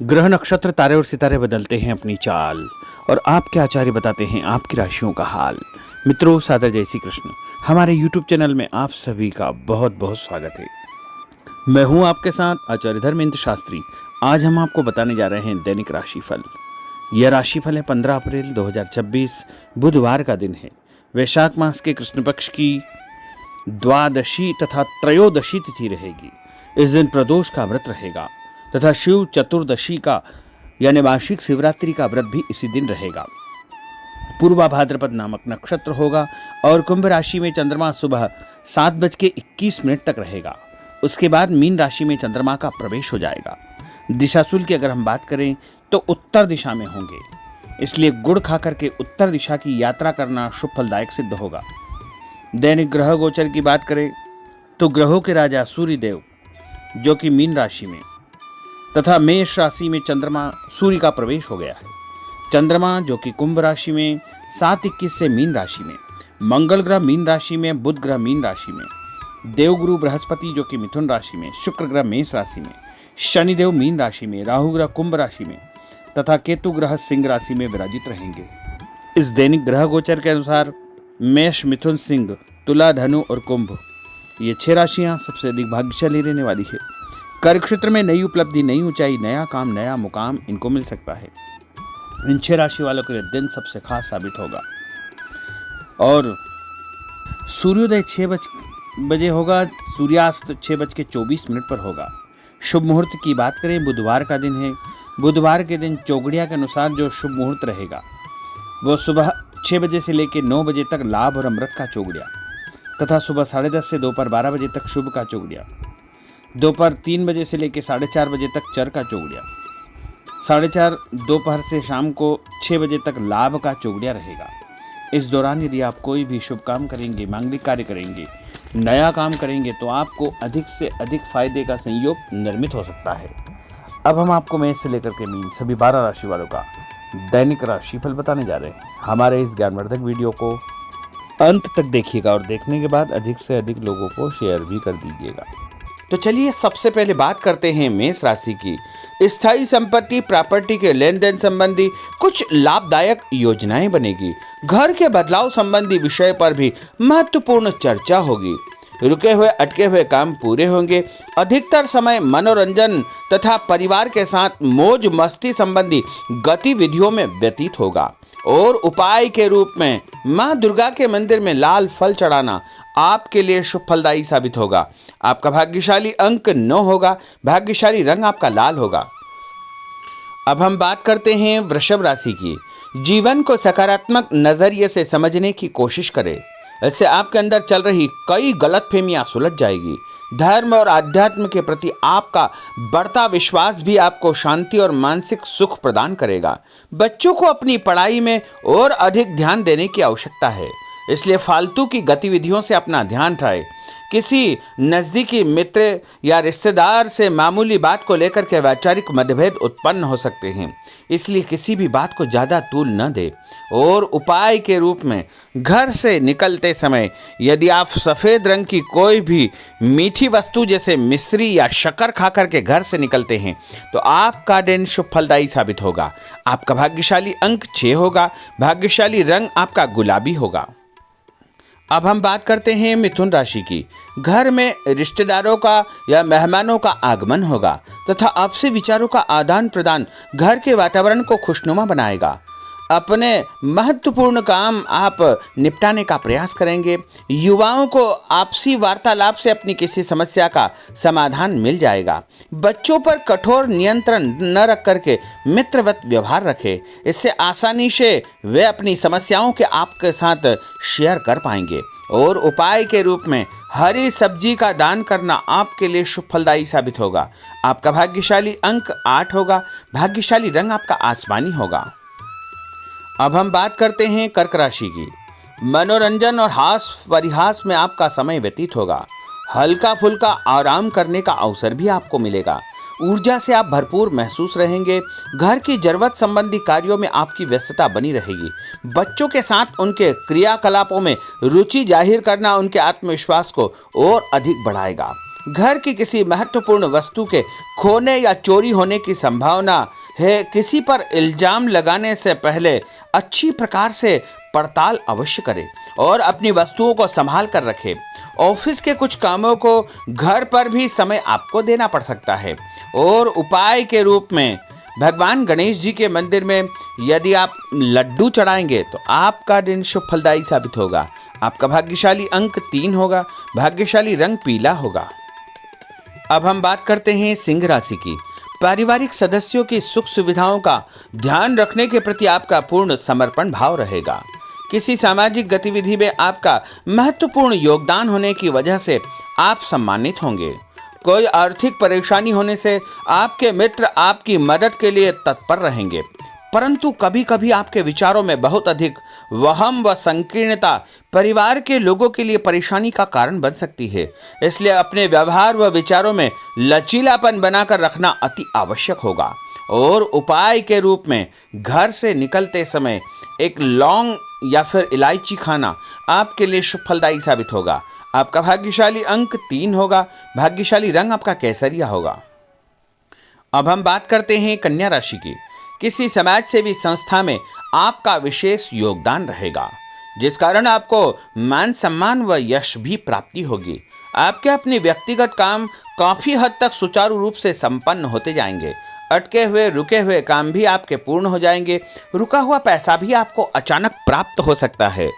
ग्रह नक्षत्र तारे और सितारे बदलते हैं अपनी चाल और आपके आचार्य बताते हैं आपकी राशियों का हाल। मित्रों, सादर जय श्री कृष्ण। हमारे YouTube चैनल में आप सभी का बहुत बहुत स्वागत है। मैं हूं आपके साथ आचार्य धर्मेंद्र शास्त्री। आज हम आपको बताने जा रहे हैं दैनिक राशिफल। यह राशिफल है 15 अप्रैल 2026 बुधवार का दिन है। वैशाख मास के कृष्ण पक्ष की द्वादशी तथा त्रयोदशी तिथि रहेगी। इस दिन प्रदोष का व्रत रहेगा तथा शिव चतुर्दशी का यानी वार्षिक शिवरात्रि का व्रत भी इसी दिन रहेगा। पूर्वा भाद्रपद नामक नक्षत्र होगा और कुंभ राशि में चंद्रमा सुबह 7:21 तक रहेगा। उसके बाद मीन राशि में चंद्रमा का प्रवेश हो जाएगा। दिशाशूल की अगर हम बात करें तो उत्तर दिशा में होंगे, इसलिए गुड़ खाकर के उत्तर दिशा की यात्रा करना शुभ फलदायक सिद्ध होगा। दैनिक ग्रह गोचर की बात करें तो ग्रहों के राजा सूर्य देव जो कि मीन राशि में तथा मेष राशि में चंद्रमा सूर्य का प्रवेश हो गया है। चंद्रमा जो कि कुंभ राशि में 7:21 से मीन राशि में, मंगल ग्रह मीन राशि में, बुध ग्रह मीन राशि में, देवगुरु बृहस्पति जो कि मिथुन राशि में, शुक्र ग्रह मेष राशि में, शनिदेव मीन राशि में, राहु ग्रह कुंभ राशि में तथा केतु ग्रह सिंह राशि में विराजित रहेंगे। इस दैनिक ग्रह गोचर के अनुसार मेष, मिथुन, सिंह, तुला, धनु और कुंभ ये 6 राशियां सबसे अधिक भाग्यशाली रहने वाली है। कार्य क्षेत्र में नई उपलब्धि, नई ऊंचाई, नया काम, नया मुकाम इनको मिल सकता है। इन 6 राशि वालों के लिए दिन सबसे खास साबित होगा। और सूर्योदय 6 बजे होगा, सूर्यास्त 6:24 पर होगा। शुभ मुहूर्त की बात करें, बुधवार का दिन है। बुधवार के दिन चौगड़िया के अनुसार जो शुभ मुहूर्त रहेगा वो सुबह 6 बजे से लेकर 9 बजे तक लाभ और अमृत का चौगड़िया तथा सुबह 10:30 से दोपहर 12 बजे तक शुभ का चौगड़िया, दोपहर 3 बजे से लेकर 4:30 बजे तक चर का चौगड़िया, 4:30 दोपहर से शाम को 6 बजे तक लाभ का चौगड़िया रहेगा। इस दौरान यदि आप कोई भी शुभ काम करेंगे, मांगलिक कार्य करेंगे, नया काम करेंगे तो आपको अधिक से अधिक फायदे का संयोग निर्मित हो सकता है। अब हम आपको मेष से लेकर के मीन सभी 12 राशि वालों का दैनिक राशिफल बताने जा रहे हैं। हमारे इस ज्ञानवर्धक वीडियो को अंत तक देखिएगा और देखने के बाद अधिक से अधिक लोगों को शेयर भी कर दीजिएगा। तो चलिए सबसे पहले बात करते हैं मेष राशि की। स्थायी संपत्ति, प्रॉपर्टी के लेन देन संबंधी कुछ लाभदायक योजनाएं बनेगी। घर के बदलाव संबंधी विषय पर भी महत्वपूर्ण चर्चा होगी। रुके हुए अटके हुए काम पूरे होंगे। अधिकतर समय मनोरंजन तथा परिवार के साथ मौज मस्ती संबंधी गतिविधियों में व्यतीत होगा। और उपाय के रूप में मां दुर्गा के मंदिर में लाल फल चढ़ाना आपके लिए शुभ फलदायी साबित होगा। आपका भाग्यशाली अंक 9 होगा। भाग्यशाली रंग आपका लाल होगा। अब हम बात करते हैं वृषभ राशि की। जीवन को सकारात्मक नजरिए से समझने की कोशिश करें। इससे आपके अंदर चल रही कई गलतफहमियां सुलझ जाएगी। धर्म और आध्यात्म के प्रति आपका बढ़ता विश्वास भी आपको शांति और मानसिक सुख प्रदान करेगा। बच्चों को अपनी पढ़ाई में और अधिक ध्यान देने की आवश्यकता है, इसलिए फालतू की गतिविधियों से अपना ध्यान हटाएं। किसी नज़दीकी मित्र या रिश्तेदार से मामूली बात को लेकर के वैचारिक मतभेद उत्पन्न हो सकते हैं, इसलिए किसी भी बात को ज़्यादा तूल न दे। और उपाय के रूप में घर से निकलते समय यदि आप सफ़ेद रंग की कोई भी मीठी वस्तु जैसे मिश्री या शक्कर खाकर के घर से निकलते हैं तो आपका दिन शुभ फलदायी साबित होगा। आपका भाग्यशाली अंक 6 होगा। भाग्यशाली रंग आपका गुलाबी होगा। अब हम बात करते हैं मिथुन राशि की। घर में रिश्तेदारों का या मेहमानों का आगमन होगा तथा आपसी विचारों का आदान प्रदान घर के वातावरण को खुशनुमा बनाएगा। अपने महत्वपूर्ण काम आप निपटाने का प्रयास करेंगे। युवाओं को आपसी वार्तालाप से अपनी किसी समस्या का समाधान मिल जाएगा। बच्चों पर कठोर नियंत्रण न रख करके मित्रवत व्यवहार रखें, इससे आसानी से वे अपनी समस्याओं के आपके साथ शेयर कर पाएंगे। और उपाय के रूप में हरी सब्जी का दान करना आपके लिए शुभ फलदायी साबित होगा। आपका भाग्यशाली अंक 8 होगा। भाग्यशाली रंग आपका आसमानी होगा। अब हम बात करते हैं कर्क राशि की। मनोरंजन और हास परिहास में आपका समय व्यतीत होगा। हल्का फुल्का आराम करने का अवसर भी आपको मिलेगा। ऊर्जा से आप भरपूर महसूस रहेंगे। घर की जरूरत संबंधी कार्यों में आपकी व्यस्तता बनी रहेगी। बच्चों के साथ उनके क्रियाकलापों में रुचि जाहिर करना उनके आत्मविश्वास को और अधिक बढ़ाएगा। घर की किसी महत्वपूर्ण वस्तु के खोने या चोरी होने की संभावना है। किसी पर इल्जाम लगाने से पहले अच्छी प्रकार से पड़ताल अवश्य करें और अपनी वस्तुओं को संभाल कर रखें। ऑफिस के कुछ कामों को घर पर भी समय आपको देना पड़ सकता है। और उपाय के रूप में भगवान गणेश जी के मंदिर में यदि आप लड्डू चढ़ाएंगे तो आपका दिन शुभ फलदायी साबित होगा। आपका भाग्यशाली अंक 3 होगा। भाग्यशाली रंग पीला होगा। अब हम बात करते हैं सिंह राशि की। पारिवारिक सदस्यों की सुख सुविधाओं का ध्यान रखने के प्रति आपका पूर्ण समर्पण भाव रहेगा। किसी सामाजिक गतिविधि में आपका महत्वपूर्ण योगदान होने की वजह से आप सम्मानित होंगे। कोई आर्थिक परेशानी होने से आपके मित्र आपकी मदद के लिए तत्पर रहेंगे, परंतु कभी कभी आपके विचारों में बहुत अधिक वहम व संकीर्णता परिवार के लोगों के लिए परेशानी का कारण बन सकती है। इसलिए अपने व्यवहार व विचारों में लचीलापन बनाकर रखना अति आवश्यक होगा। और उपाय के रूप में घर से निकलते समय एक लौंग या फिर इलायची खाना आपके लिए शुभ फलदायी साबित होगा। आपका भाग्यशाली अंक 3 होगा। भाग्यशाली रंग आपका केसरिया होगा। अब हम बात करते हैं कन्या राशि की। किसी समाज सेवी संस्था में आपका विशेष योगदान रहेगा, जिस कारण आपको मान सम्मान व यश भी प्राप्ति होगी। आपके अपने व्यक्तिगत काम काफी हद तक सुचारू रूप से संपन्न होते जाएंगे। अटके हुए रुके हुए काम भी आपके पूर्ण हो जाएंगे। रुका हुआ पैसा भी आपको अचानक प्राप्त हो सकता है।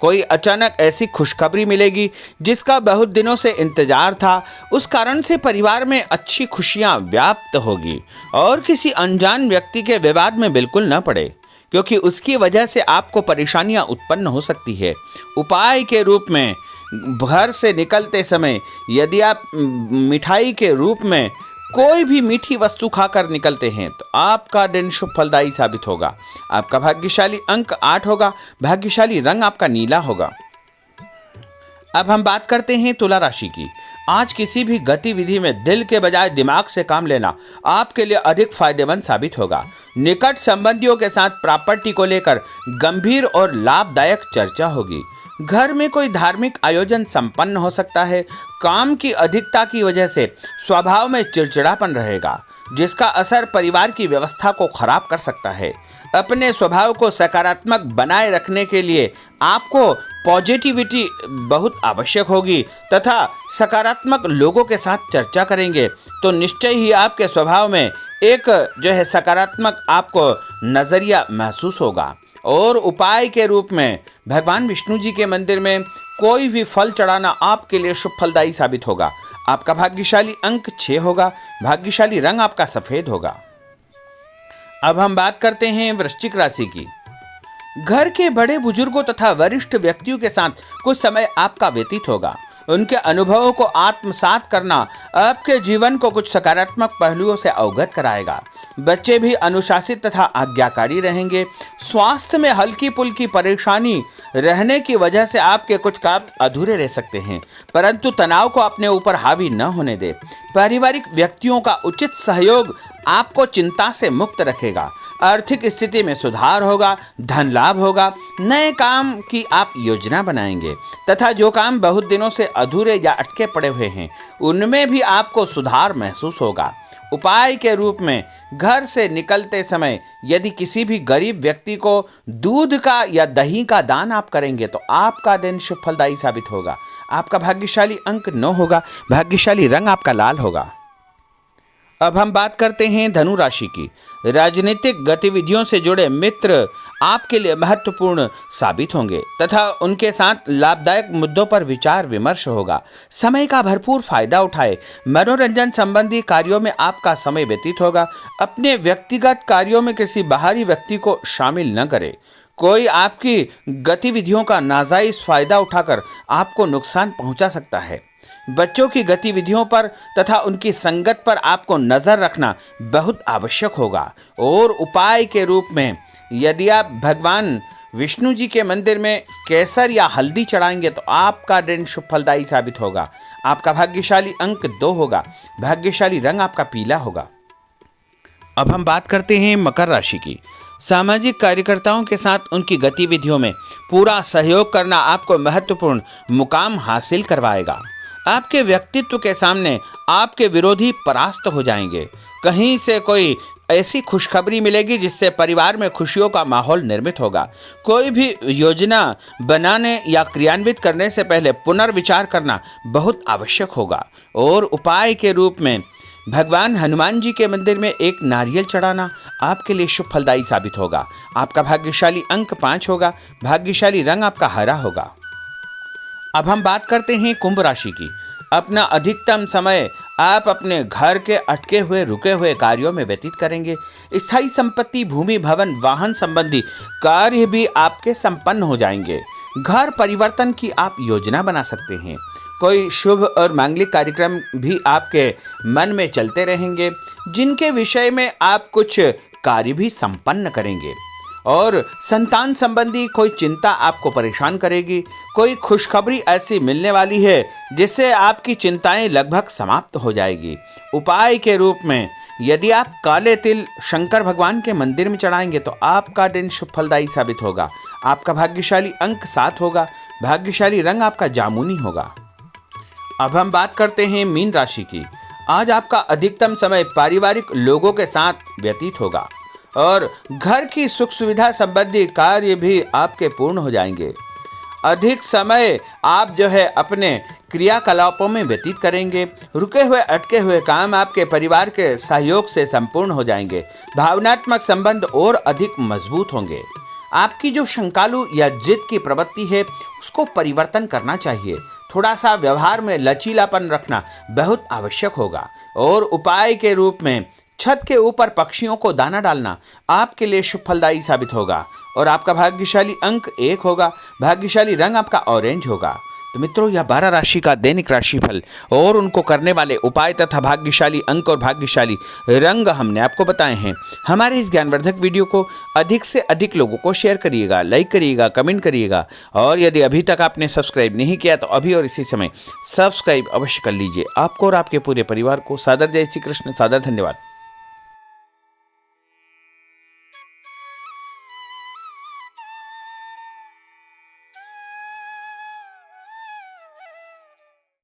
कोई अचानक ऐसी खुशखबरी मिलेगी जिसका बहुत दिनों से इंतजार था। उस कारण से परिवार में अच्छी खुशियां व्याप्त होगी। और किसी अनजान व्यक्ति के विवाद में बिल्कुल न पड़े, क्योंकि उसकी वजह से आपको परेशानियां उत्पन्न हो सकती है। उपाय के रूप में घर से निकलते समय यदि आप मिठाई के रूप में कोई भी मीठी वस्तु खाकर निकलते हैं तो आपका दिन शुभ फलदायी साबित होगा। आपका भाग्यशाली अंक 8 होगा। भाग्यशाली रंग आपका नीला होगा। अब हम बात करते हैं तुला राशि की। आज किसी भी गतिविधि में दिल के बजाय दिमाग से काम लेना आपके लिए अधिक फायदेमंद साबित होगा। निकट संबंधियों के साथ प्रॉपर्टी को लेकर गंभीर और लाभदायक चर्चा होगी। घर में कोई धार्मिक आयोजन संपन्न हो सकता है। काम की अधिकता की वजह से स्वभाव में चिड़चिड़ापन रहेगा, जिसका असर परिवार की व्यवस्था को खराब कर सकता है। अपने स्वभाव को सकारात्मक बनाए रखने के लिए आपको पॉजिटिविटी बहुत आवश्यक होगी तथा सकारात्मक लोगों के साथ चर्चा करेंगे तो निश्चय ही आपके स्वभाव में एक सकारात्मक आपको नज़रिया महसूस होगा। और उपाय के रूप में भगवान विष्णु जी के मंदिर में कोई भी फल चढ़ाना आपके लिए शुभ फलदायी साबित होगा। आपका भाग्यशाली अंक 6 होगा। भाग्यशाली रंग आपका सफेद होगा। अब हम बात करते हैं वृश्चिक राशि की। घर के बड़े बुजुर्गों तथा वरिष्ठ व्यक्तियों के साथ कुछ समय आपका व्यतीत होगा। उनके अनुभवों को आत्मसात करना आपके जीवन को कुछ सकारात्मक पहलुओं से अवगत कराएगा। बच्चे भी अनुशासित तथा आज्ञाकारी रहेंगे। स्वास्थ्य में हल्की पुल्की परेशानी रहने की वजह से आपके कुछ काम अधूरे रह सकते हैं, परंतु तनाव को अपने ऊपर हावी न होने दे। पारिवारिक व्यक्तियों का उचित सहयोग आपको चिंता से मुक्त रखेगा। आर्थिक स्थिति में सुधार होगा। धन लाभ होगा। नए काम की आप योजना बनाएंगे तथा जो काम बहुत दिनों से अधूरे या अटके पड़े हुए हैं उनमें भी आपको सुधार महसूस होगा। उपाय के रूप में घर से निकलते समय यदि किसी भी गरीब व्यक्ति को दूध का या दही का दान आप करेंगे तो आपका दिन शुभ फलदायी साबित होगा। आपका भाग्यशाली अंक 9 होगा। भाग्यशाली रंग आपका लाल होगा। अब हम बात करते हैं धनु राशि की। राजनीतिक गतिविधियों से जुड़े मित्र आपके लिए महत्वपूर्ण साबित होंगे तथा उनके साथ लाभदायक मुद्दों पर विचार विमर्श होगा। समय का भरपूर फायदा उठाए। मनोरंजन संबंधी कार्यों में आपका समय व्यतीत होगा। अपने व्यक्तिगत कार्यों में किसी बाहरी व्यक्ति को शामिल न करें। कोई आपकी गतिविधियों का नाजायज फायदा उठाकर आपको नुकसान पहुंचा सकता है। बच्चों की गतिविधियों पर तथा उनकी संगत पर आपको नजर रखना बहुत आवश्यक होगा। और उपाय के रूप में यदि आप भगवान विष्णु जी के मंदिर में केसर या हल्दी चढ़ाएंगे तो आपका दिन शुभ फलदायी साबित होगा। आपका भाग्यशाली अंक 2 होगा। भाग्यशाली रंग आपका पीला होगा। अब हम बात करते हैं मकर राशि की। सामाजिक कार्यकर्ताओं के साथ उनकी गतिविधियों में पूरा सहयोग करना आपको महत्वपूर्ण मुकाम हासिल करवाएगा। आपके व्यक्तित्व के सामने आपके विरोधी परास्त हो जाएंगे। कहीं से कोई ऐसी खुशखबरी मिलेगी जिससे परिवार में खुशियों का माहौल निर्मित होगा। कोई भी योजना बनाने या क्रियान्वित करने से पहले पुनर्विचार करना बहुत आवश्यक होगा। और उपाय के रूप में भगवान हनुमान जी के मंदिर में एक नारियल चढ़ाना आपके लिए शुभ फलदायी साबित होगा। आपका भाग्यशाली अंक 5 होगा। भाग्यशाली रंग आपका हरा होगा। अब हम बात करते हैं कुंभ राशि की। अपना अधिकतम समय आप अपने घर के अटके हुए रुके हुए कार्यों में व्यतीत करेंगे। स्थायी संपत्ति, भूमि, भवन, वाहन संबंधी कार्य भी आपके संपन्न हो जाएंगे। घर परिवर्तन की आप योजना बना सकते हैं। कोई शुभ और मांगलिक कार्यक्रम भी आपके मन में चलते रहेंगे, जिनके विषय में आप कुछ कार्य भी संपन्न करेंगे। और संतान संबंधी कोई चिंता आपको परेशान करेगी। कोई खुशखबरी ऐसी मिलने वाली है जिससे आपकी चिंताएं लगभग समाप्त हो जाएगी। उपाय के रूप में यदि आप काले तिल शंकर भगवान के मंदिर में चढ़ाएंगे तो आपका दिन शुभ फलदायी साबित होगा। आपका भाग्यशाली अंक 7 होगा। भाग्यशाली रंग आपका जामुनी होगा। अब हम बात करते हैं मीन राशि की। आज आपका अधिकतम समय पारिवारिक लोगों के साथ व्यतीत होगा और घर की सुख सुविधा संबंधी कार्य भी आपके पूर्ण हो जाएंगे। अधिक समय आप अपने क्रियाकलापों में व्यतीत करेंगे। रुके हुए अटके हुए काम आपके परिवार के सहयोग से संपूर्ण हो जाएंगे। भावनात्मक संबंध और अधिक मजबूत होंगे। आपकी जो शंकालु या जिद की प्रवृत्ति है उसको परिवर्तन करना चाहिए। थोड़ा सा व्यवहार में लचीलापन रखना बहुत आवश्यक होगा। और उपाय के रूप में छत के ऊपर पक्षियों को दाना डालना आपके लिए शुभ फलदायी साबित होगा। और आपका भाग्यशाली अंक 1 होगा। भाग्यशाली रंग आपका ऑरेंज होगा। तो मित्रों, यह 12 राशि का दैनिक राशिफल और उनको करने वाले उपाय तथा भाग्यशाली अंक और भाग्यशाली रंग हमने आपको बताए हैं। हमारे इस ज्ञानवर्धक वीडियो को अधिक से अधिक लोगों को शेयर करिएगा, लाइक करिएगा, कमेंट करिएगा। और यदि अभी तक आपने सब्सक्राइब नहीं किया तो अभी और इसी समय सब्सक्राइब अवश्य कर लीजिए। आपको और आपके पूरे परिवार को सादर जय श्री कृष्ण, सादर धन्यवाद।